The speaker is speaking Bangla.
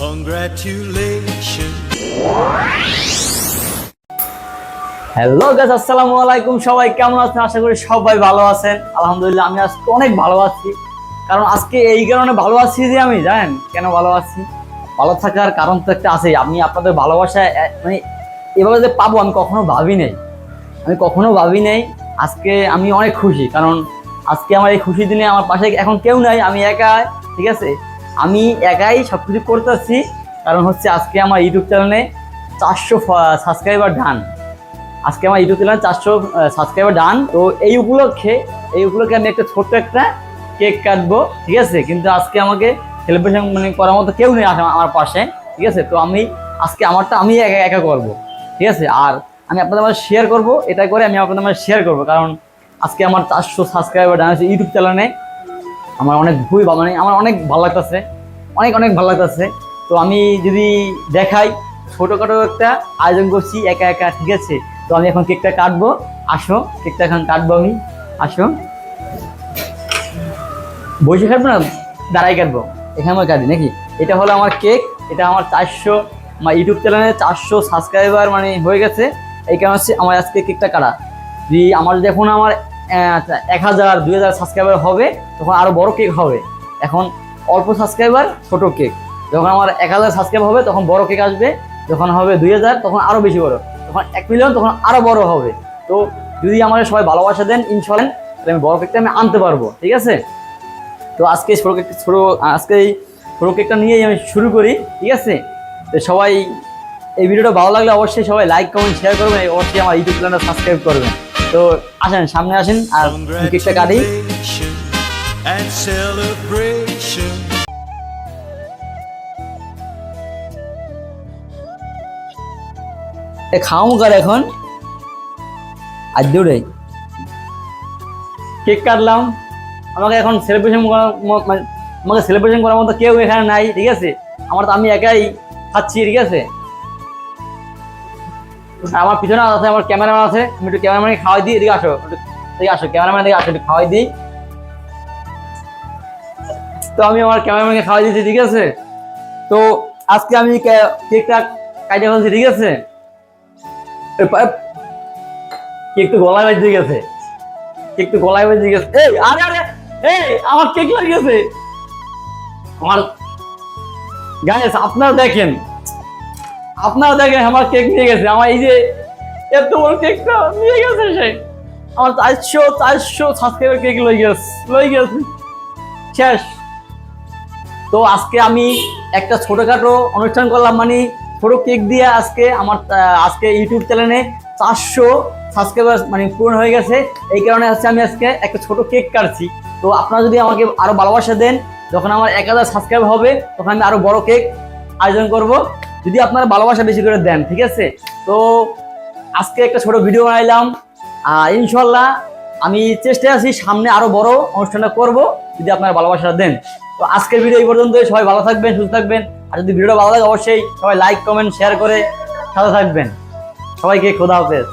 Congratulations. হ্যালো গাইস, আসসালামু আলাইকুম। সবাই কেমন আছেন? আশা করি সবাই ভালো আছেন। আলহামদুলিল্লাহ আমি আজকে অনেক ভালো আছি। কারণ আজকে এই কারণে ভালো আছি যে আমি জানেন কেন ভালো আছি? ভালো থাকার কারণ তো একটা আছেই। আমি আপনাদের ভালোবাসায় মানে এভাবে যে পাবো আমি কখনো ভাবি নাই। আজকে আমি অনেক খুশি, কারণ আজকে আমার এই খুশি দিনে আমার পাশে এখন কেউ নাই, আমি একা। ঠিক আছে, আমি একাই সব কিছু করতেছি। কারণ হচ্ছে আজকে আমার ইউটিউব চ্যানেলে 400 সাবস্ক্রাইবার ডান। আজকে আমার ইউটিউব চ্যানেলে 400 সাবস্ক্রাইবার ডান। তো এই উপলক্ষে আমি একটা ছোট্ট একটা কেক কাটবো। ঠিক আছে, কিন্তু আজকে আমাকে সেলিব্রেশন করার মতো কেউ নেই আমার পাশে। ঠিক আছে, তো আমি আজকে আমারটা আমি একা করবো। ঠিক আছে, আর আমি আপনাদের মাঝে শেয়ার করবো, এটা করে আমি আপনাদের মাঝে শেয়ার করবো। কারণ আজকে আমার 400 সাবস্ক্রাইবার ডান আছে ইউটিউব চ্যানেলে। আমার অনেক আমার অনেক ভালো লাগতেছে, অনেক ভালো লাগতেছে। তো আমি যদি দেখাই, ছোটোখাটো একটা আয়োজন করছি একা। ঠিক আছে, তো আমি এখন কেকটা কাটবো। আসো, কেকটা এখন কাটবো আমি। আসো, বসে কাটবো না, দাঁড়াই কাটবো, এখানে আমার কাটি নাকি? এটা হলো আমার কেক। এটা আমার 400 আমার ইউটিউব চ্যানেলে 400 সাবস্ক্রাইবার হয়ে গেছে। এই কারণে হচ্ছে আমার আজকে কেকটা কাটা। যদি আমার যখন আমার 1000 2000 সাবস্ক্রাইবার হবে তখন আরও বড় কেক হবে। এখন অল্প সাবস্ক্রাইবার ছোট কেক। যখন আমার 1000 সাবস্ক্রাইবার হবে তখন বড় কেক আসবে। যখন হবে 2000 তখন আরও বেশি বড়। তখন 1 মিলিয়ন তখন আরও বড় হবে। তো যদি আমাদের সবাই ভালোবাসা দেন ইনশাআল্লাহ, তাহলে আমি বড় কেকটা আমি আনতে পারবো। ঠিক আছে, তো আজকে এই ছোটো কেকটা নিয়েই আমি শুরু করি। ঠিক আছে, তো সবাই এই ভিডিওটা ভালো লাগলে অবশ্যই সবাই লাইক কমেন্ট শেয়ার করবেন, অবশ্যই আমার ইউটিউব চ্যানেলটা সাবস্ক্রাইব করবেন। তো আসেন, সামনে আসেন আর কেকটা কাটি। And celebration. খাওয়ামু কার এখন আজ দূরে কেক কাটলাম। আমাকে এখন সেলিব্রেশন করার মতো কেউ এখানে নাই। ঠিক আছে, আমি একাই খাচ্ছি। ঠিক আছে, আমার পিছনে আছে আমার ক্যামেরাম্যান আছে, আমি একটু ক্যামেরাম্যানকে খাওয়াই দিই। এদিকে আসো ক্যামেরাম্যান, এদিকে আসো, একটু খাওয়াই দিই। তো আমি আমার ক্যামেরাম্যানকে খাওয়াই দিচ্ছি। ঠিক আছে, তো আজকে আমি কেকটা কাটে ফেলছি। ঠিক আছে, কেক তো গলায় বেজে গেছে, এই আরে এই আমার কেক লাগিয়েছে আমার। গাইস আপনারা দেখেন আমার কেক নিয়ে গেছে। আমার এই যে এত বড় কেকটা নিয়ে গেছে সে। আমার 400 সাবস্ক্রাইবার কেক লই গেছে শেষ। তো আজকে আমি একটা ছোটখাটো অনুষ্ঠান করলাম, ছোট কেক দিয়ে। আজকে ইউটিউব চ্যানেলে 400 সাবস্ক্রাইবার পূরণ হয়ে গেছে। এই কারণে আমি আজকে একটা ছোট কেক কাটছি। তো আপনারা যদি আমাকে আরো ভালোবাসা দেন, যখন আমার 1000 সাবস্ক্রাইবার হবে তখন আমি আরো বড় কেক আয়োজন করব, যদি আপনারা ভালোবাসা বেশি করে দেন। ঠিক আছে, তো আজকে একটা ছোট ভিডিও বানাইলাম। ইনশাল্লাহ আমি চেষ্টায় আছি সামনে আরো বড় অনুষ্ঠানটা করব, যদি আপনারা ভালোবাসা দেন। তো আজকের ভিডিও এই পর্যন্ত। সবাই ভালো থাকবেন, সুস্থ থাকবেন। আর যদি ভিডিওটা ভালো লাগে অবশ্যই সবাই লাইক কমেন্ট শেয়ার করে সাথে থাকবেন। সবাইকে খোদা হাফেজ।